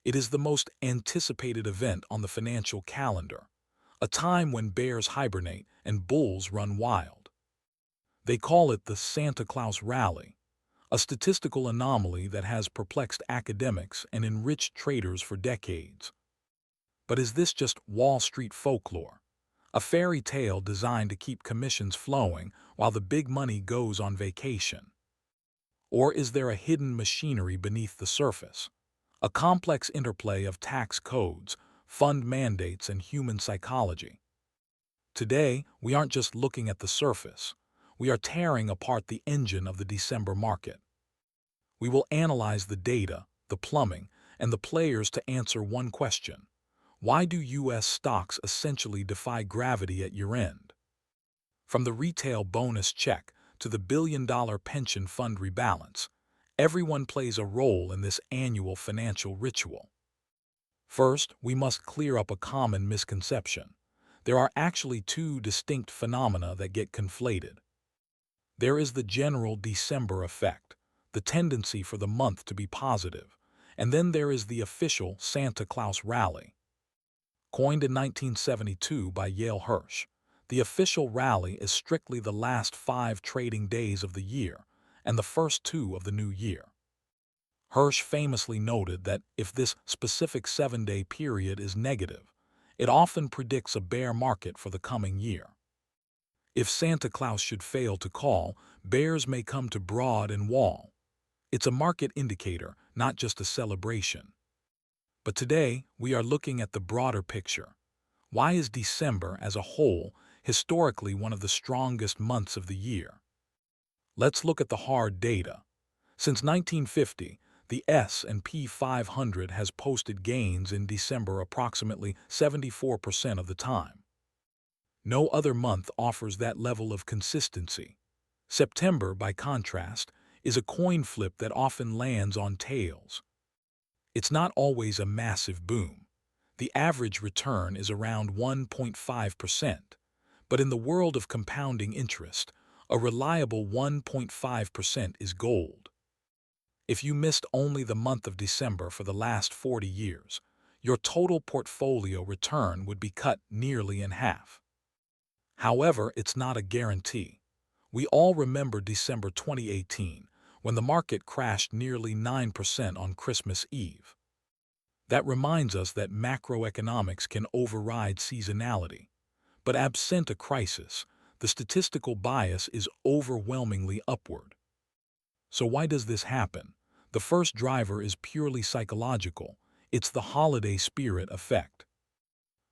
It is the most anticipated event on the financial calendar, a time when bears hibernate and bulls run wild. They call it the Santa Claus Rally, a statistical anomaly that has perplexed academics and enriched traders for decades. But is this just Wall Street folklore, a fairy tale designed to keep commissions flowing while the big money goes on vacation? Or is there a hidden machinery beneath the surface, a complex interplay of tax codes, fund mandates, and human psychology? Today, we aren't just looking at the surface. We are tearing apart the engine of the December market. We will analyze the data, the plumbing, and the players to answer one question: why do U.S. stocks essentially defy gravity at year-end? From the retail bonus check to the billion-dollar pension fund rebalance, everyone plays a role in this annual financial ritual. First, we must clear up a common misconception. There are actually two distinct phenomena that get conflated. There is the general December effect, the tendency for the month to be positive, and then there is the official Santa Claus Rally. Coined in 1972 by Yale Hirsch, the official rally is strictly the last 5 trading days of the year and the first 2 of the new year. Hirsch famously noted that if this specific 7-day period is negative, it often predicts a bear market for the coming year. If Santa Claus should fail to call, bears may come to Broad and Wall. It's a market indicator, not just a celebration. But today, we are looking at the broader picture. Why is December as a whole historically one of the strongest months of the year? Let's look at the hard data. Since 1950, the S&P 500 has posted gains in December approximately 74% of the time. No other month offers that level of consistency. September, by contrast, is a coin flip that often lands on tails. It's not always a massive boom. The average return is around 1.5%, but in the world of compounding interest, a reliable 1.5% is gold. If you missed only the month of December for the last 40 years, your total portfolio return would be cut nearly in half. However, it's not a guarantee. We all remember December 2018, when the market crashed nearly 9% on Christmas Eve. That reminds us that macroeconomics can override seasonality. But absent a crisis, the statistical bias is overwhelmingly upward. So why does this happen? The first driver is purely psychological. It's the holiday spirit effect.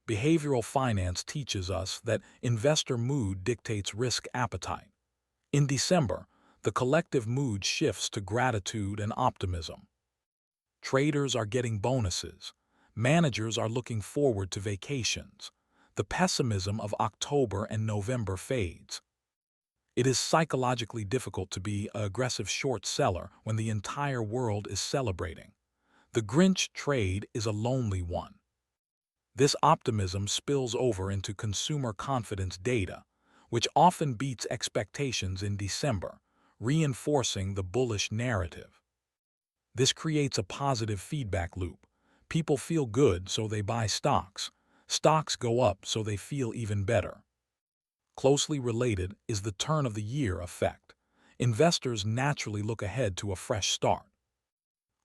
Behavioral finance teaches us that investor mood dictates risk appetite. In December, the collective mood shifts to gratitude and optimism. Traders are getting bonuses. Managers are looking forward to vacations. The pessimism of October and November fades. It is psychologically difficult to be an aggressive short seller when the entire world is celebrating. The Grinch trade is a lonely one. This optimism spills over into consumer confidence data, which often beats expectations in December, reinforcing the bullish narrative. This creates a positive feedback loop. People feel good, so they buy stocks. Stocks go up, so they feel even better. Closely related is the turn of the year effect. Investors naturally look ahead to a fresh start.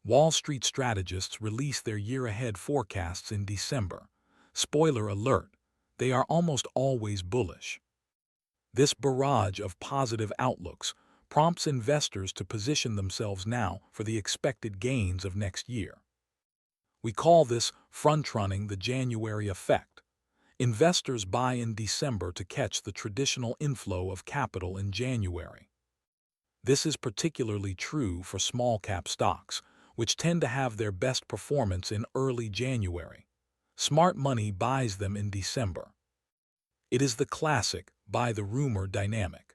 Wall Street strategists release their year-ahead forecasts in December. Spoiler alert, they are almost always bullish. This barrage of positive outlooks prompts investors to position themselves now for the expected gains of next year. We call this front-running the January effect. Investors buy in December to catch the traditional inflow of capital in January. This is particularly true for small-cap stocks, which tend to have their best performance in early January. Smart money buys them in December. It is the classic buy the rumor dynamic.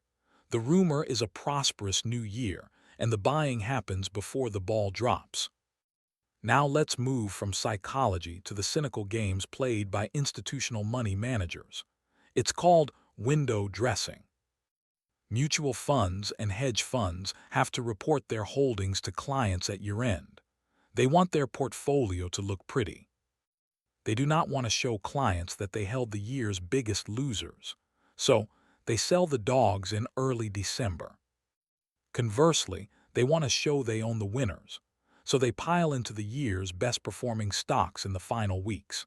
The rumor is a prosperous new year, and the buying happens before the ball drops. Now let's move from psychology to the cynical games played by institutional money managers. It's called window dressing. Mutual funds and hedge funds have to report their holdings to clients at year-end. They want their portfolio to look pretty. They do not want to show clients that they held the year's biggest losers. So, they sell the dogs in early December. Conversely, they want to show they own the winners. So they pile into the year's best-performing stocks in the final weeks.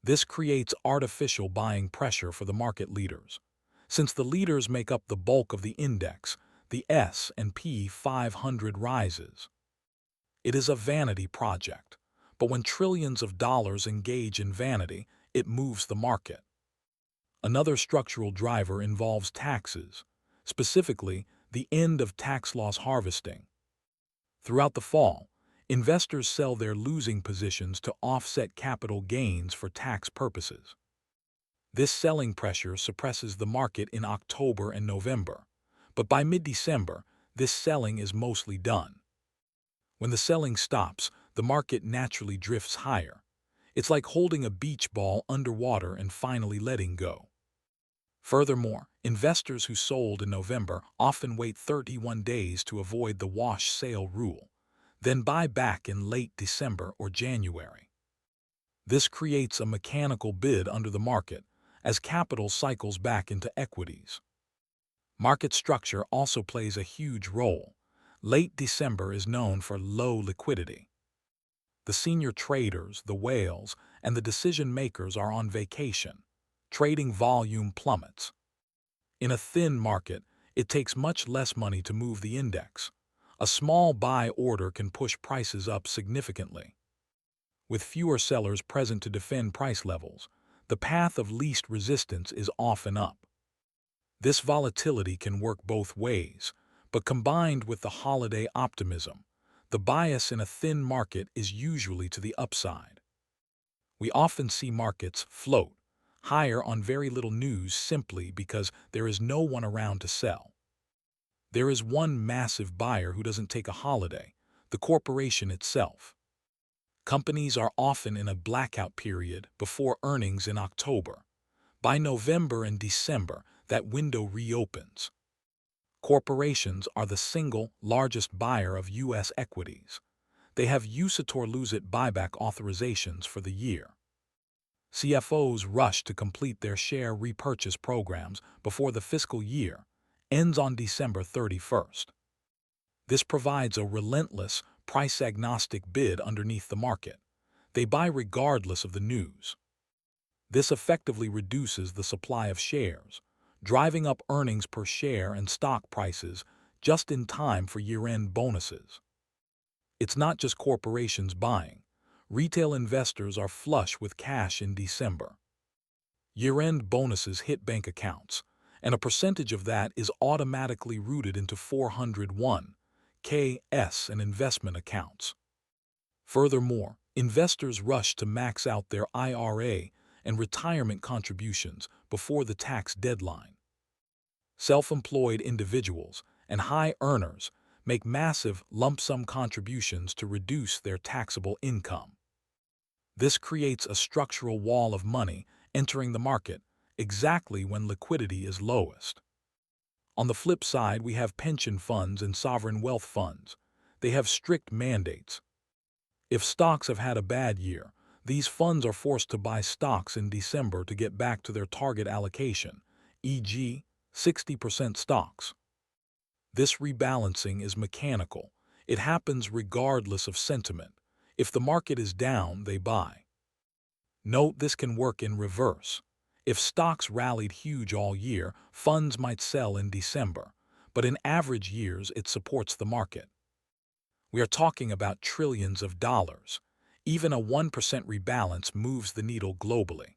This creates artificial buying pressure for the market leaders. Since the leaders make up the bulk of the index, the S&P 500 rises. It is a vanity project, but when trillions of dollars engage in vanity, it moves the market. Another structural driver involves taxes, specifically the end of tax loss harvesting. Throughout the fall, investors sell their losing positions to offset capital gains for tax purposes. This selling pressure suppresses the market in October and November, but by mid-December, this selling is mostly done. When the selling stops, the market naturally drifts higher. It's like holding a beach ball underwater and finally letting go. Furthermore, investors who sold in November often wait 31 days to avoid the wash sale rule, then buy back in late December or January. This creates a mechanical bid under the market as capital cycles back into equities. Market structure also plays a huge role. Late December is known for low liquidity. The senior traders, the whales, and the decision makers are on vacation. Trading volume plummets. In a thin market, it takes much less money to move the index. A small buy order can push prices up significantly. With fewer sellers present to defend price levels, the path of least resistance is often up. This volatility can work both ways, but combined with the holiday optimism, the bias in a thin market is usually to the upside. We often see markets float higher on very little news simply because there is no one around to sell. There is one massive buyer who doesn't take a holiday, the corporation itself. Companies are often in a blackout period before earnings in October. By November and December, that window reopens. Corporations are the single largest buyer of U.S. equities. They have use it or lose it buyback authorizations for the year. CFOs rush to complete their share repurchase programs before the fiscal year ends on December 31st. This provides a relentless, price-agnostic bid underneath the market. They buy regardless of the news. This effectively reduces the supply of shares, driving up earnings per share and stock prices just in time for year-end bonuses. It's not just corporations buying. Retail investors are flush with cash in December. Year-end bonuses hit bank accounts, and a percentage of that is automatically routed into 401(k) and investment accounts. Furthermore, investors rush to max out their IRA and retirement contributions before the tax deadline. Self-employed individuals and high earners make massive lump sum contributions to reduce their taxable income. This creates a structural wall of money entering the market exactly when liquidity is lowest. On the flip side, we have pension funds and sovereign wealth funds. They have strict mandates. If stocks have had a bad year, these funds are forced to buy stocks in December to get back to their target allocation, e.g., 60% stocks. This rebalancing is mechanical. It happens regardless of sentiment. If the market is down, they buy. Note this can work in reverse. If stocks rallied huge all year, funds might sell in December, but in average years it supports the market. We are talking about trillions of dollars. Even a 1% rebalance moves the needle globally.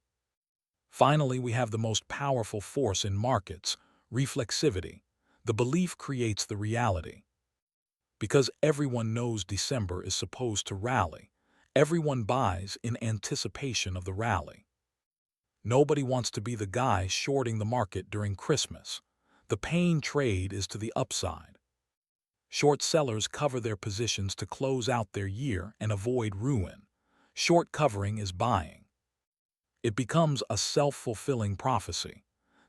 Finally, we have the most powerful force in markets, reflexivity. The belief creates the reality. Because everyone knows December is supposed to rally, everyone buys in anticipation of the rally. Nobody wants to be the guy shorting the market during Christmas. The pain trade is to the upside. Short sellers cover their positions to close out their year and avoid ruin. Short covering is buying. It becomes a self-fulfilling prophecy.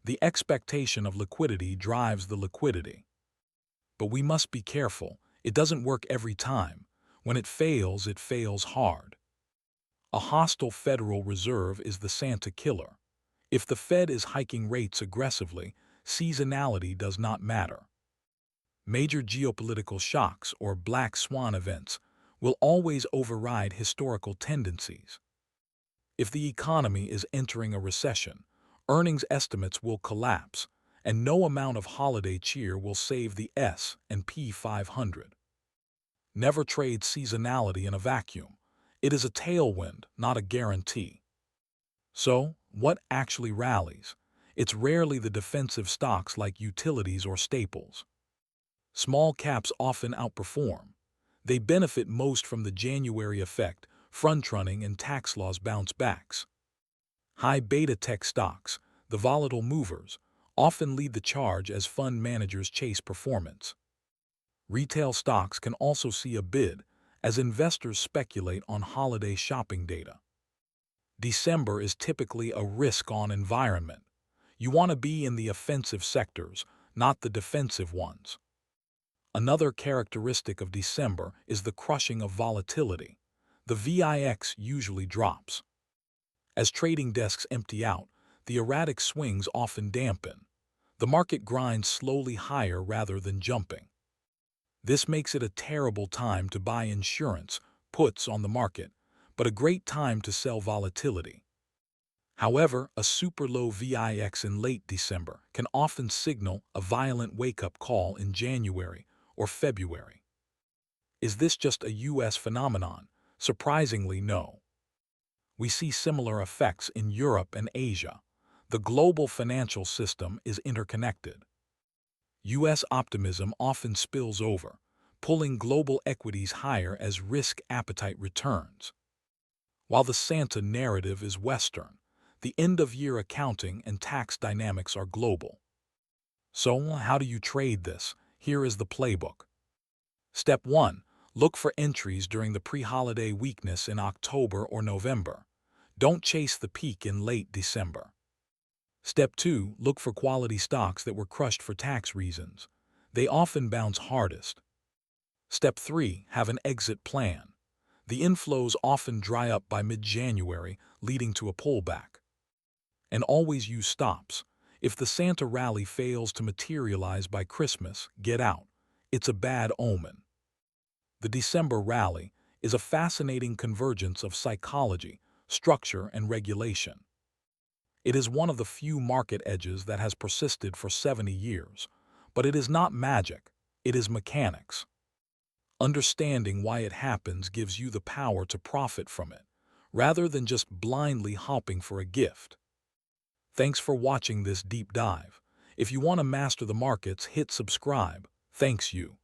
The expectation of liquidity drives the liquidity. But we must be careful. It doesn't work every time. When it fails hard. A hostile Federal Reserve is the Santa killer. If the Fed is hiking rates aggressively, seasonality does not matter. Major geopolitical shocks or black swan events will always override historical tendencies. If the economy is entering a recession, earnings estimates will collapse, and no amount of holiday cheer will save the S&P 500. Never trade seasonality in a vacuum. It is a tailwind, not a guarantee. So, what actually rallies? It's rarely the defensive stocks like utilities or staples. Small caps often outperform. They benefit most from the January effect, front-running and tax laws bounce backs. High beta tech stocks, the volatile movers, often lead the charge as fund managers chase performance. Retail stocks can also see a bid as investors speculate on holiday shopping data. December is typically a risk-on environment. You want to be in the offensive sectors, not the defensive ones. Another characteristic of December is the crushing of volatility. The VIX usually drops. As trading desks empty out, the erratic swings often dampen. The market grinds slowly higher rather than jumping. This makes it a terrible time to buy insurance, puts on the market, but a great time to sell volatility. However, a super low VIX in late December can often signal a violent wake-up call in January or February. Is this just a U.S. phenomenon? Surprisingly, no. We see similar effects in Europe and Asia. The global financial system is interconnected. U.S. optimism often spills over, pulling global equities higher as risk appetite returns. While the Santa narrative is Western, the end-of-year accounting and tax dynamics are global. So, how do you trade this? Here is the playbook. Step 1. Look for entries during the pre-holiday weakness in October or November. Don't chase the peak in late December. Step 2. Look for quality stocks that were crushed for tax reasons. They often bounce hardest. Step 3. Have an exit plan. The inflows often dry up by mid-January, leading to a pullback. And always use stops. If the Santa rally fails to materialize by Christmas, get out. It's a bad omen. The December rally is a fascinating convergence of psychology, structure, and regulation. It is one of the few market edges that has persisted for 70 years, but it is not magic, it is mechanics. Understanding why it happens gives you the power to profit from it, rather than just blindly hopping for a gift. Thanks for watching this deep dive. If you want to master the markets, hit subscribe. Thanks you.